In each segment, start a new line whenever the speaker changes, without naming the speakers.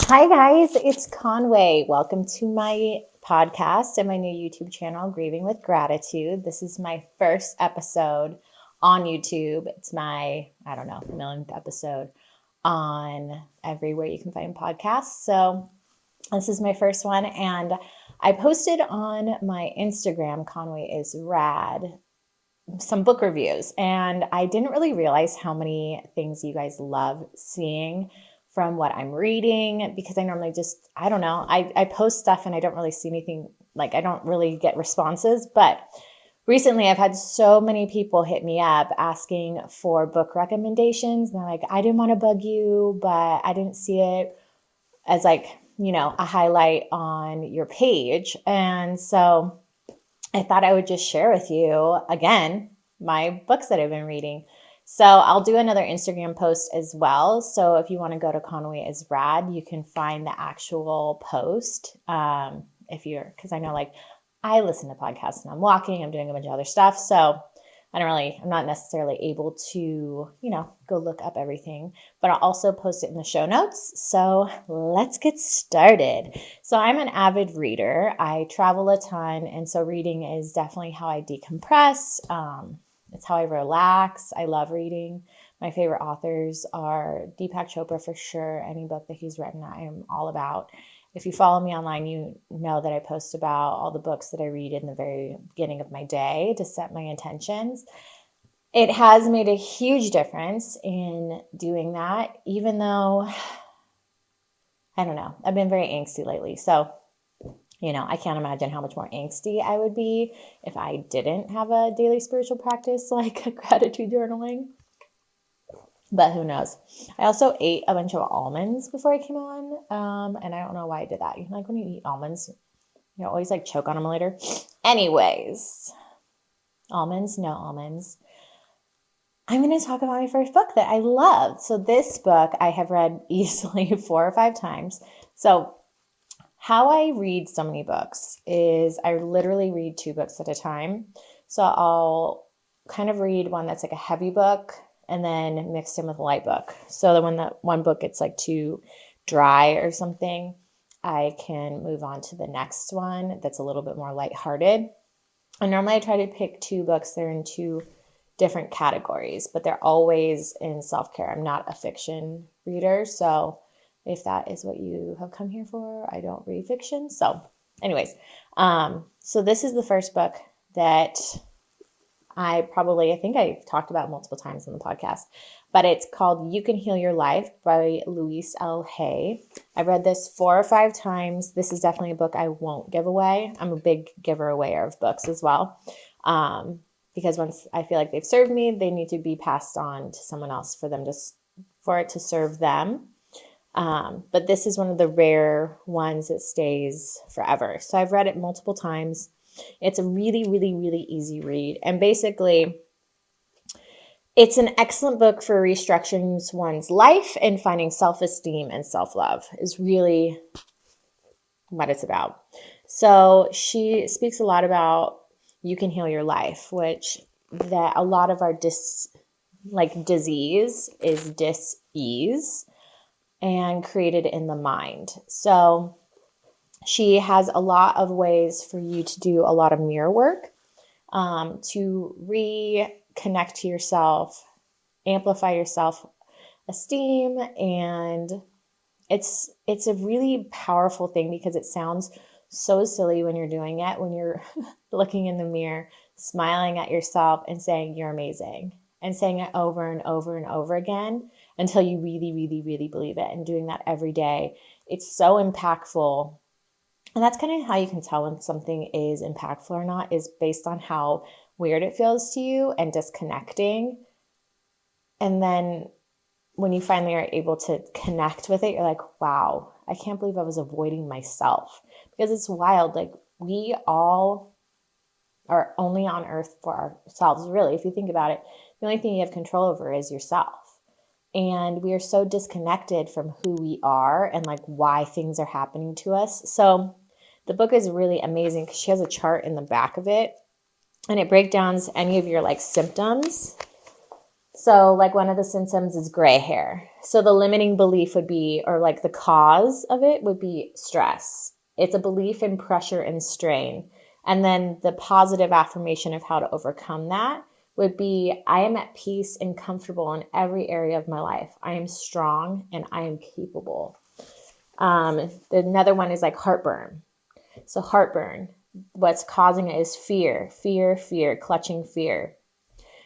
Hi guys, it's Conway. Welcome to my podcast and my new YouTube channel, Grieving with Gratitude. This is my first episode on YouTube. It's my, millionth episode on everywhere you can find podcasts. So this is my first one, and I posted on my Instagram, Conway is Rad, some book reviews, and I didn't really realize how many things you guys love seeing from what I'm reading, because I normally just, I post stuff and I don't really see anything, like I don't really get responses. But recently I've had so many people hit me up asking for book recommendations. And they're like, I didn't want to bug you, but I didn't see it as a highlight on your page. And so I thought I would just share with you again my books that I've been reading. So I'll do another Instagram post as well. So if you want to go to Conway is Rad, you can find the actual post. Because I know I listen to podcasts and I'm walking, I'm doing a bunch of other stuff. So I'm not necessarily able to, go look up everything, but I'll also post it in the show notes. So let's get started. So I'm an avid reader. I travel a ton. And so reading is definitely how I decompress. It's how I relax. I love reading. My favorite authors are Deepak Chopra for sure. Any book that he's written, I am all about. If you follow me online, you know that I post about all the books that I read in the very beginning of my day to set my intentions. It has made a huge difference in doing that, even though, I've been very angsty lately. So, I can't imagine how much more angsty I would be if I didn't have a daily spiritual practice like gratitude journaling. But who knows? I also ate a bunch of almonds before I came on. And I don't know why I did that. When you eat almonds, you always choke on them later. Anyways, almonds, no almonds. I'm going to talk about my first book that I love. So this book I have read easily 4 or 5 times. So how I read so many books is I literally read 2 books at a time. So I'll kind of read one that's a heavy book and then mixed in with a light book. So one book gets too dry or something, I can move on to the next one that's a little bit more lighthearted. And normally I try to pick 2 books that are in 2 different categories, but they're always in self-care. I'm not a fiction reader, so if that is what you have come here for, I don't read fiction. So anyways, so this is the first book that I think I've talked about multiple times on the podcast, but it's called You Can Heal Your Life by Louise L. Hay. I've read this 4 or 5 times. This is definitely a book I won't give away. I'm a big giver away of books as well. Because once I feel like they've served me, they need to be passed on to someone else for it to serve them. But this is one of the rare ones that stays forever. So I've read it multiple times. It's a really, really, really easy read. And basically, it's an excellent book for restructuring one's life and finding self-esteem and self-love is really what it's about. So she speaks a lot about you can heal your life, which that a lot of our disease is dis-ease and created in the mind. So she has a lot of ways for you to do a lot of mirror work, to reconnect to yourself, amplify your self-esteem. And it's a really powerful thing because it sounds so silly when you're doing it, when you're looking in the mirror, smiling at yourself and saying you're amazing, and saying it over and over and over again until you really, really, really believe it, and doing that every day. It's so impactful. And that's kind of how you can tell when something is impactful or not, is based on how weird it feels to you and disconnecting. And then when you finally are able to connect with it, you're like, wow, I can't believe I was avoiding myself. Because it's wild. We all are only on earth for ourselves. Really, if you think about it, the only thing you have control over is yourself. And we are so disconnected from who we are and why things are happening to us. So the book is really amazing because she has a chart in the back of it, and it breaks down any of your symptoms. So like one of the symptoms is gray hair. So the limiting belief would be, or like the cause of it would be stress. It's a belief in pressure and strain. And then the positive affirmation of how to overcome that would be, I am at peace and comfortable in every area of my life. I am strong and I am capable. Another one is like heartburn. So heartburn, what's causing it is fear, clutching fear.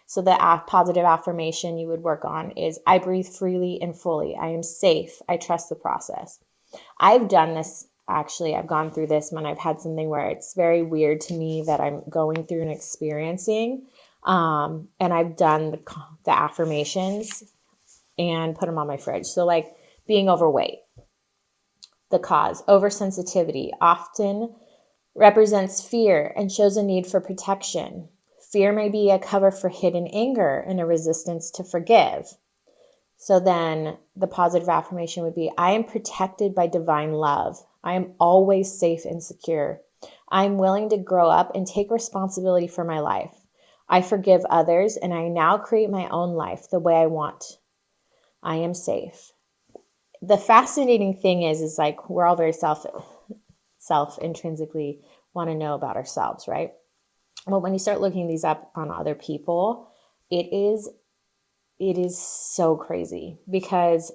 So the positive affirmation you would work on is, I breathe freely and fully. I am safe. I trust the process. I've done this, actually. I've gone through this when I've had something where it's very weird to me that I'm going through and experiencing. And I've done the affirmations and put them on my fridge. So like being overweight, the cause, oversensitivity often represents fear and shows a need for protection. Fear may be a cover for hidden anger and a resistance to forgive. So then the positive affirmation would be, I am protected by divine love. I am always safe and secure. I am willing to grow up and take responsibility for my life. I forgive others and I now create my own life the way I want. I am safe. The fascinating thing is like we're all very self intrinsically want to know about ourselves, right? Well, when you start looking these up on other people, it is so crazy, because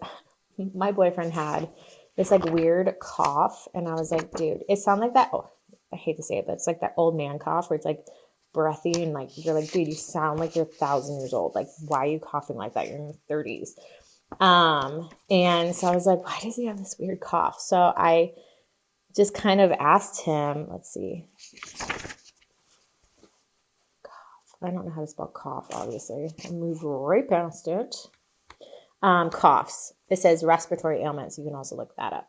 my boyfriend had this like weird cough, and I was like, dude, it sounded like that. Oh, I hate to say it, but it's like that old man cough where it's like breathy and like you're like, dude, you sound like you're 1,000 years old. Like, why are you coughing like that? You're in your 30s. And so I was like, why does he have this weird cough? So I just kind of asked him, let's see. I don't know how to spell cough, obviously. I moved right past it. Coughs. It says respiratory ailments. You can also look that up.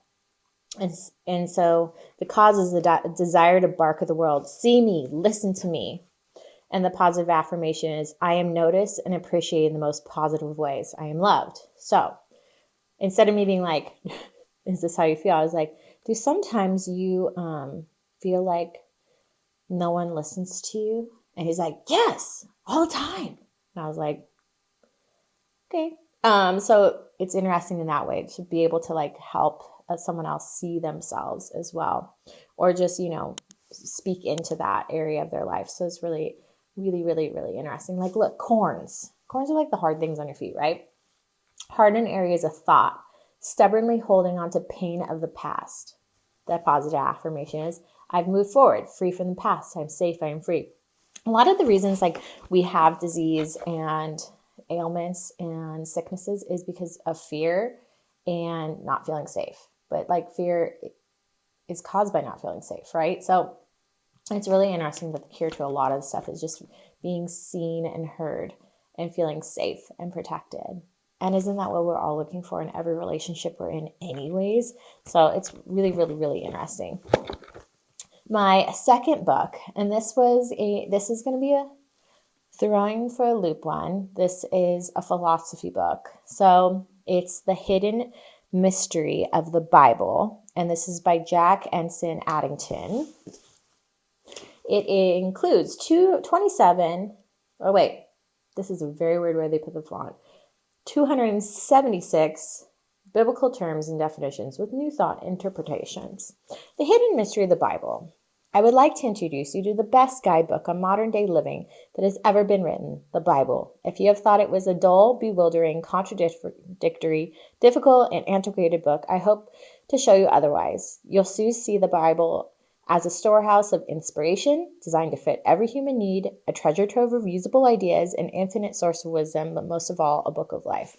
And so the cause is the desire to bark at the world. See me, listen to me. And the positive affirmation is, I am noticed and appreciated in the most positive ways. I am loved. So instead of me being like, is this how you feel? I was like, do sometimes you feel like no one listens to you? And he's like, yes, all the time. And I was like, okay. So it's interesting in that way to be able to like help someone else see themselves as well, or just, speak into that area of their life. So it's really, really, really, really interesting. Like, look, corns are like the hard things on your feet, right? Hardened areas of thought, stubbornly holding on to pain of the past. The positive affirmation is, I've moved forward, free from the past. I'm safe. I am free. A lot of the reasons like we have disease and ailments and sicknesses is because of fear and not feeling safe. But like fear is caused by not feeling safe, right? So it's really interesting that the cure to a lot of the stuff is just being seen and heard and feeling safe and protected. And isn't that what we're all looking for in every relationship we're in anyways? So it's really, really, really interesting. My second book, and this is going to be a throwing for a loop one. This is a philosophy book. So it's The Hidden Mystery of the Bible, and this is by Jack Ensign Addington. It includes 227, oh wait, this is a very weird way they put the font, 276 biblical terms and definitions with new thought interpretations. The Hidden Mystery of the Bible. I would like to introduce you to the best guidebook on modern day living that has ever been written, the Bible. If you have thought it was a dull, bewildering, contradictory, difficult, and antiquated book, I hope to show you otherwise. You'll soon see the Bible as a storehouse of inspiration designed to fit every human need, a treasure trove of usable ideas, an infinite source of wisdom, but most of all, a book of life.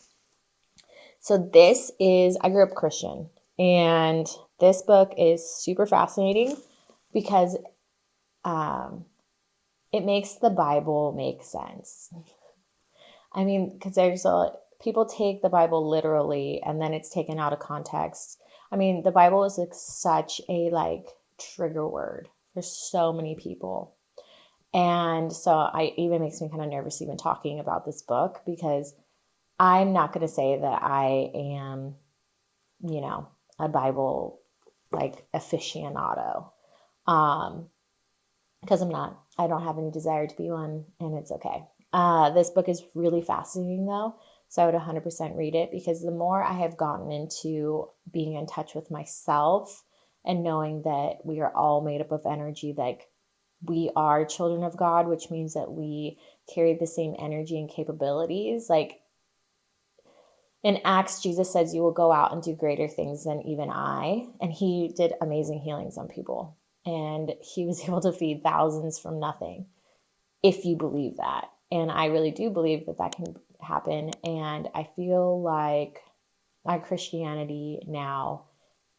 So I grew up Christian, and this book is super fascinating because it makes the Bible make sense. I mean, because people take the Bible literally, and then it's taken out of context. I mean, the Bible is like such a trigger word for so many people. And so it even makes me kind of nervous even talking about this book, because I'm not going to say that I am, a Bible aficionado. Because I'm not. I don't have any desire to be one, and it's okay. This book is really fascinating though. So I would 100% read it, because the more I have gotten into being in touch with myself and knowing that we are all made up of energy, like we are children of God, which means that we carry the same energy and capabilities. Like in Acts, Jesus says, you will go out and do greater things than even I. And he did amazing healings on people. And he was able to feed thousands from nothing, if you believe that. And I really do believe that that can happen. And I feel like my Christianity now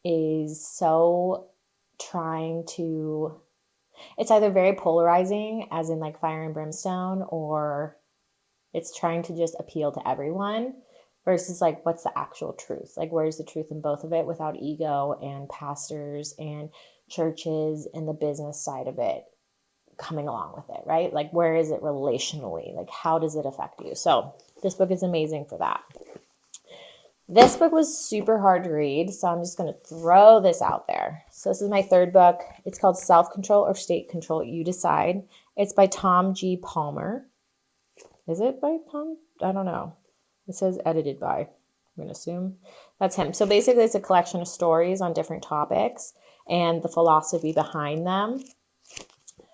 is so trying to, it's either very polarizing, as in like fire and brimstone, or it's trying to just appeal to everyone, versus like what's the actual truth? Like where's the truth in both of it without ego and pastors and churches and the business side of it coming along with it, right? Like where is it relationally? Like how does it affect you? So this book is amazing for that. This book was super hard to read, so I'm just going to throw this out there. So this is my third book. It's called Self-Control or State Control, You Decide. It's by Tom G. Palmer. Is it by Tom? I don't know. It says edited by. I'm going to assume that's him. So basically it's a collection of stories on different topics and the philosophy behind them.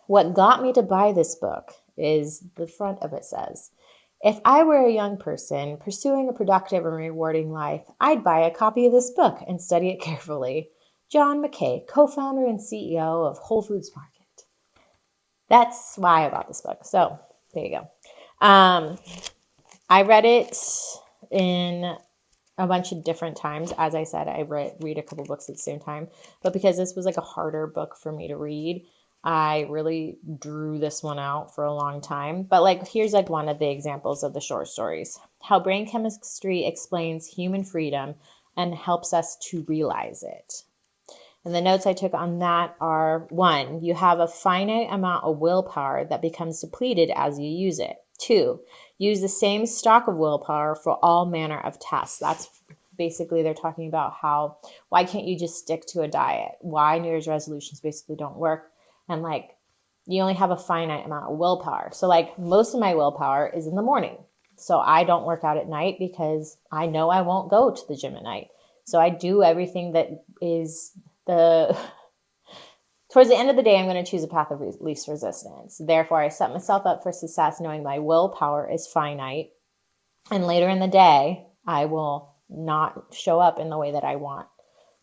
What got me to buy this book is the front of it says, if I were a young person pursuing a productive and rewarding life, I'd buy a copy of this book and study it carefully. John McKay, co-founder and CEO of Whole Foods Market. That's why I bought this book. So there you go. I read it in a bunch of different times. As I said, I read a couple books at the same time. But because this was like a harder book for me to read, I really drew this one out for a long time. But like, here's like one of the examples of the short stories. How brain chemistry explains human freedom and helps us to realize it. And the notes I took on that are: 1, you have a finite amount of willpower that becomes depleted as you use it. 2, use the same stock of willpower for all manner of tests. That's basically, they're talking about how, why can't you just stick to a diet? Why New Year's resolutions basically don't work. And like, you only have a finite amount of willpower. So like most of my willpower is in the morning. So I don't work out at night because I know I won't go to the gym at night. So I do everything that is towards the end of the day, I'm going to choose a path of least resistance. Therefore, I set myself up for success knowing my willpower is finite. And later in the day, I will not show up in the way that I want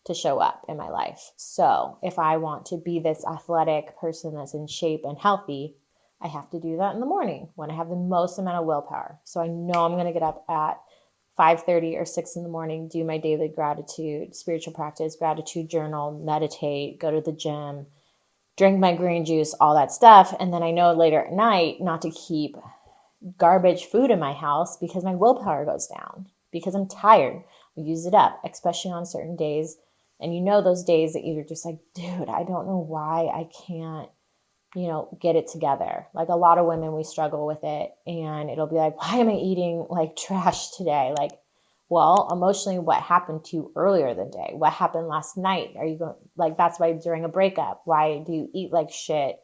to show up in my life. So if I want to be this athletic person that's in shape and healthy, I have to do that in the morning when I have the most amount of willpower. So I know I'm going to get up at 5:30 or 6 in the morning, do my daily gratitude, spiritual practice, gratitude journal, meditate, go to the gym, drink my green juice, all that stuff. And then I know later at night not to keep garbage food in my house because my willpower goes down, because I'm tired. I use it up, especially on certain days. And you know those days that you're just like, dude, I don't know why I can't, get it together. Like a lot of women, we struggle with it, and it'll be like, why am I eating like trash today? Like, well, emotionally, what happened to you earlier the day? What happened last night? Are you going, like, that's why during a breakup, why do you eat like shit?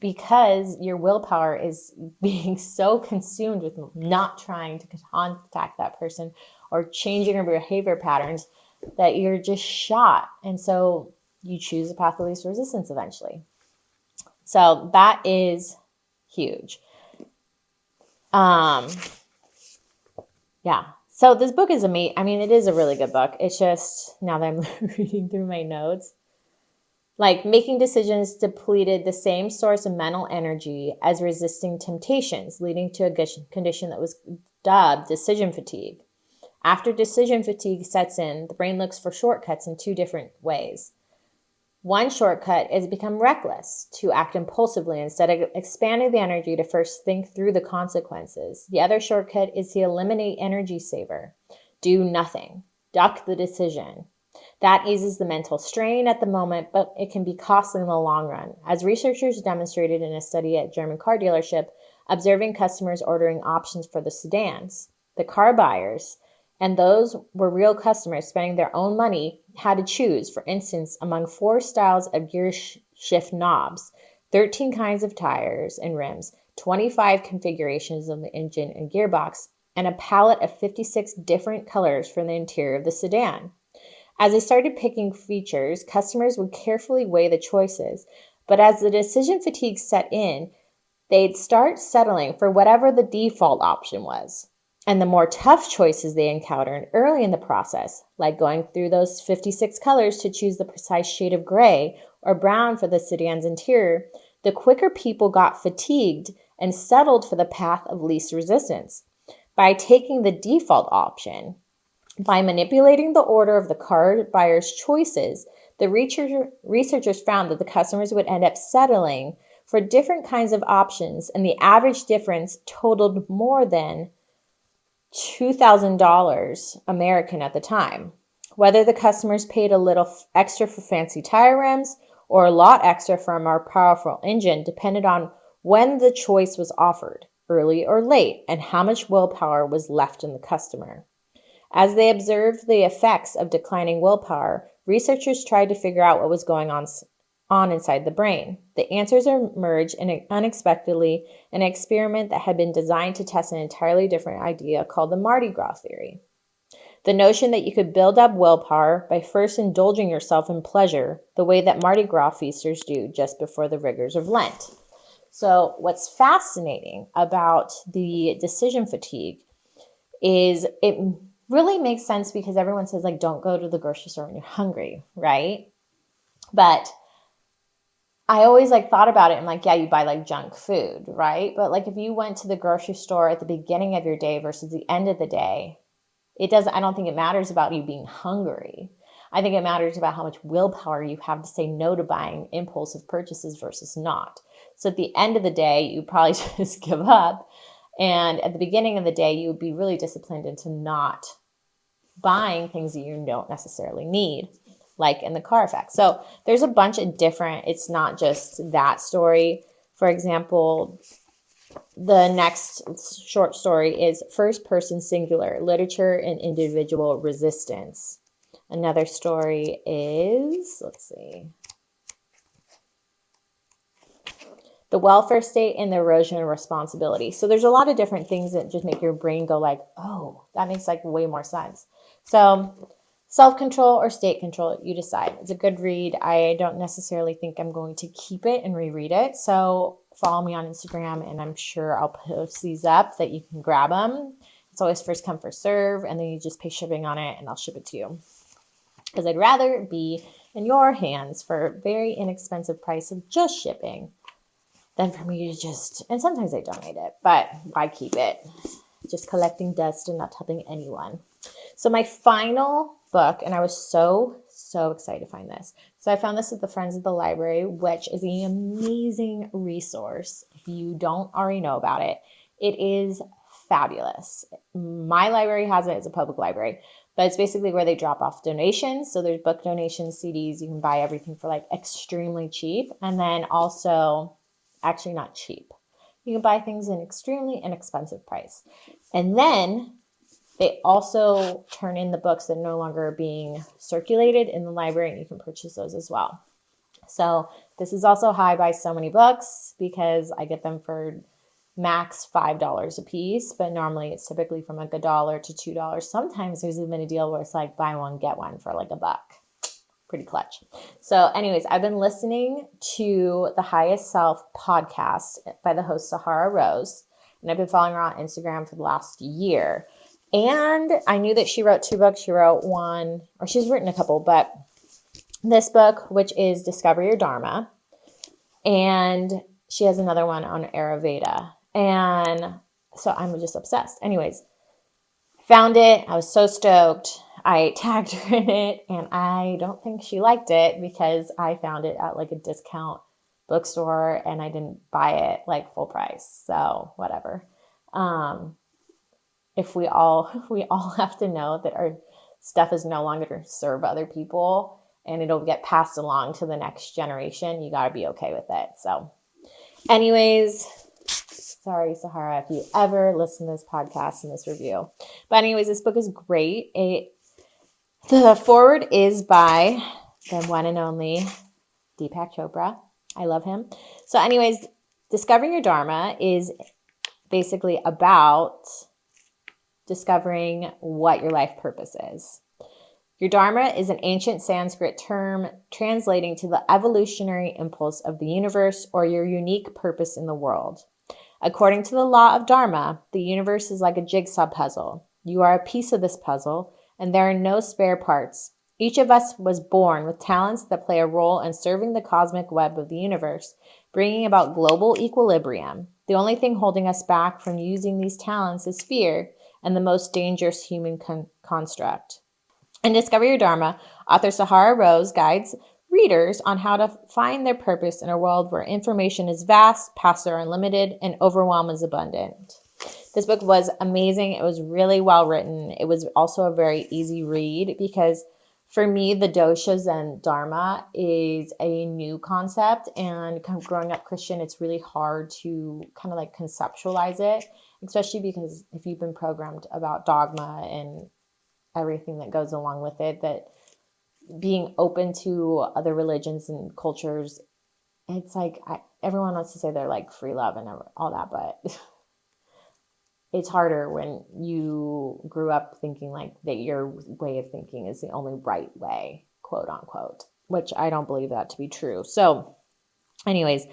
Because your willpower is being so consumed with not trying to contact that person or changing your behavior patterns that you're just shot. And so you choose a path of least resistance eventually. So that is huge. Yeah. So this book is amazing. I mean, it is a really good book. It's just, now that I'm reading through my notes, like making decisions depleted the same source of mental energy as resisting temptations, leading to a condition that was dubbed decision fatigue. After decision fatigue sets in, the brain looks for shortcuts in 2 different ways. One shortcut is to become reckless, to act impulsively instead of expanding the energy to first think through the consequences. The other shortcut is to eliminate energy saver, do nothing, duck the decision. That eases the mental strain at the moment, but it can be costly in the long run. As researchers demonstrated in a study at a German car dealership, observing customers ordering options for the sedans, the car buyers, and those were real customers spending their own money, had to choose, for instance, among 4 styles of gear shift knobs, 13 kinds of tires and rims, 25 configurations of the engine and gearbox, and a palette of 56 different colors for the interior of the sedan. As they started picking features, customers would carefully weigh the choices, but as the decision fatigue set in, they'd start settling for whatever the default option was. And the more tough choices they encountered early in the process, like going through those 56 colors to choose the precise shade of gray or brown for the sedan's interior, the quicker people got fatigued and settled for the path of least resistance. By taking the default option, by manipulating the order of the car buyer's choices, the researchers found that the customers would end up settling for different kinds of options, and the average difference totaled more than $2,000 American at the time. Whether the customers paid a little extra for fancy tire rims or a lot extra for a more powerful engine depended on when the choice was offered, early or late, and how much willpower was left in the customer. As they observed the effects of declining willpower, researchers tried to figure out what was going on inside the brain. The answers emerged unexpectedly in an experiment that had been designed to test an entirely different idea called the Mardi Gras theory. The notion that you could build up willpower by first indulging yourself in pleasure, the way that Mardi Gras feasters do just before the rigors of Lent. So what's fascinating about the decision fatigue is it really makes sense because everyone says, like, don't go to the grocery store when you're hungry, right? But I always thought about it and yeah, you buy junk food, right? But if you went to the grocery store at the beginning of your day versus the end of the day, I don't think it matters about you being hungry. I think it matters about how much willpower you have to say no to buying impulsive purchases versus not. So at the end of the day, you probably just give up. And at the beginning of the day, you would be really disciplined into not buying things that you don't necessarily need, like in the car effect. So there's a bunch of different, it's not just that story. For example, the next short story is First Person Singular, Literature and Individual Resistance. Another story is, The Welfare State and the Erosion of Responsibility. So there's a lot of different things that just make your brain go oh, that makes way more sense. So self-control or state control, you decide. It's a good read. I don't necessarily think I'm going to keep it and reread it. So follow me on Instagram and I'm sure I'll post these up that you can grab them. It's always first come, first serve, and then you just pay shipping on it and I'll ship it to you. Because I'd rather be in your hands for a very inexpensive price of just shipping than for me to and sometimes I donate it, but why keep it? Just collecting dust and not helping anyone. So my final book, and I was so excited to find this. So I found this at the Friends of the Library, which is an amazing resource. If you don't already know about it, it is fabulous. My library has it. It's a public library, but it's basically where they drop off donations. So there's book donations, CDs. You can buy everything for extremely cheap. And then also, actually not cheap. You can buy things in extremely inexpensive price. And then they also turn in the books that no longer are being circulated in the library, and you can purchase those as well. So this is also high by so many books because I get them for max $5 a piece, but normally it's typically from $1 to $2. Sometimes there's even a deal where it's buy one, get one for $1. Pretty clutch. So anyways, I've been listening to the Highest Self podcast by the host Sahara Rose, and I've been following her on Instagram for the last year. And I knew that she wrote 2 books. She wrote one, or she's written a couple, but this book, which is Discover Your Dharma, and she has another one on Ayurveda. And so I'm just obsessed. Anyways, found it. I was so stoked. I tagged her in it, and I don't think she liked it because I found it at a discount bookstore and I didn't buy it full price. So whatever. If we all have to know that our stuff is no longer to serve other people and it'll get passed along to the next generation, you got to be okay with it. So anyways, sorry, Sahara, if you ever listen to this podcast and this review. But anyways, this book is great. The foreword is by the one and only Deepak Chopra. I love him. So anyways, Discovering your Dharma is basically about discovering what your life purpose is. Your Dharma is an ancient Sanskrit term translating to the evolutionary impulse of the universe or your unique purpose in the world. According to the law of Dharma, the universe is like a jigsaw puzzle. You are a piece of this puzzle, and there are no spare parts. Each of us was born with talents that play a role in serving the cosmic web of the universe, bringing about global equilibrium. The only thing holding us back from using these talents is fear and the most dangerous human construct. In Discover Your Dharma, author Sahara Rose guides readers on how to find their purpose in a world where information is vast, paths are unlimited, and overwhelm is abundant. This book was amazing. It was really well written. It was also a very easy read because for me, the doshas and dharma is a new concept, and kind of growing up Christian, it's really hard to kind of like conceptualize it, especially because if you've been programmed about dogma and everything that goes along with it, that being open to other religions and cultures, it's like everyone wants to say they're like free love and all that, but it's harder when you grew up thinking like that your way of thinking is the only right way, quote unquote, which I don't believe that to be true. So anyways,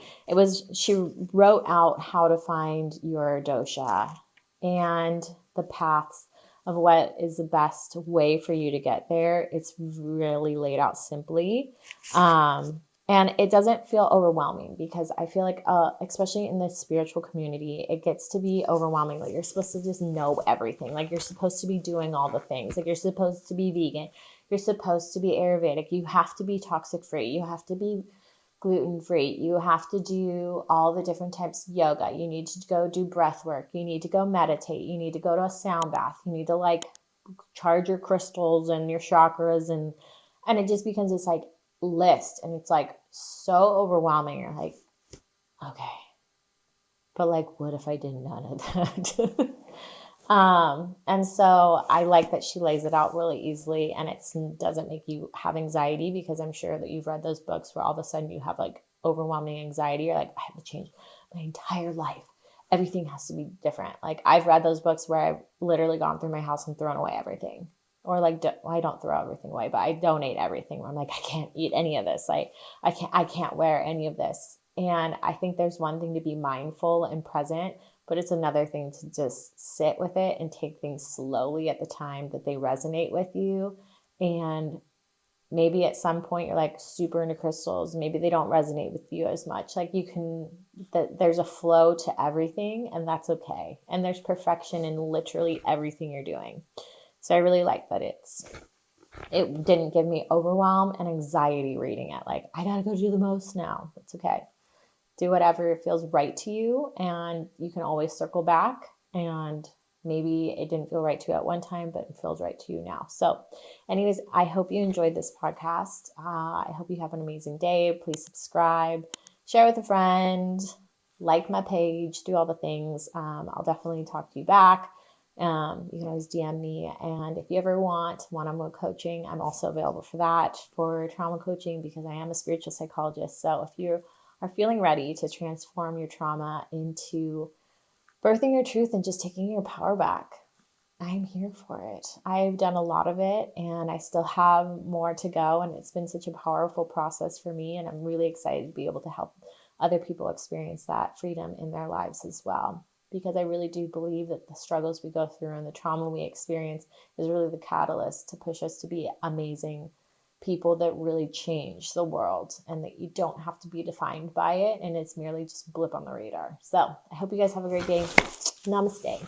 she wrote out how to find your dosha and the paths of what is the best way for you to get there. It's really laid out simply. And it doesn't feel overwhelming because I feel like, especially in the spiritual community, it gets to be overwhelming. Like you're supposed to just know everything. Like you're supposed to be doing all the things. Like you're supposed to be vegan. You're supposed to be Ayurvedic. You have to be toxic free. You have to be gluten free. You have to do all the different types of yoga. You need to go do breath work. You need to go meditate. You need to go to a sound bath. You need to like charge your crystals and your chakras, and it just becomes this like list, and it's like so overwhelming. You're like, okay, but like what if I did none of that? And so I like that she lays it out really easily, and it doesn't make you have anxiety, because I'm sure that you've read those books where all of a sudden you have like overwhelming anxiety. You're like, I have to change my entire life. Everything has to be different. Like I've read those books where I've literally gone through my house and thrown away everything. Or like, I don't throw everything away, but I donate everything. Where I'm like, I can't eat any of this. Like I can't wear any of this. And I think there's one thing to be mindful and present, but it's another thing to just sit with it and take things slowly at the time that they resonate with you. And maybe at some point you're like super into crystals. Maybe they don't resonate with you as much. Like there's a flow to everything, and that's okay. And there's perfection in literally everything you're doing. So I really like that it didn't give me overwhelm and anxiety reading it. Like, I gotta go do the most now. It's okay. Do whatever feels right to you, and you can always circle back, and maybe it didn't feel right to you at one time, but it feels right to you now. So anyways, I hope you enjoyed this podcast. I hope you have an amazing day. Please subscribe, share with a friend, like my page, do all the things. I'll definitely talk to you back. You can always DM me. And if you ever want one-on-one coaching, I'm also available for that, for trauma coaching, because I am a spiritual psychologist. So if you are feeling ready to transform your trauma into birthing your truth and just taking your power back, I'm here for it. I've done a lot of it, and I still have more to go. And it's been such a powerful process for me. And I'm really excited to be able to help other people experience that freedom in their lives as well. Because I really do believe that the struggles we go through and the trauma we experience is really the catalyst to push us to be amazing people that really change the world, and that you don't have to be defined by it, and it's merely just a blip on the radar. So I hope you guys have a great day. Namaste.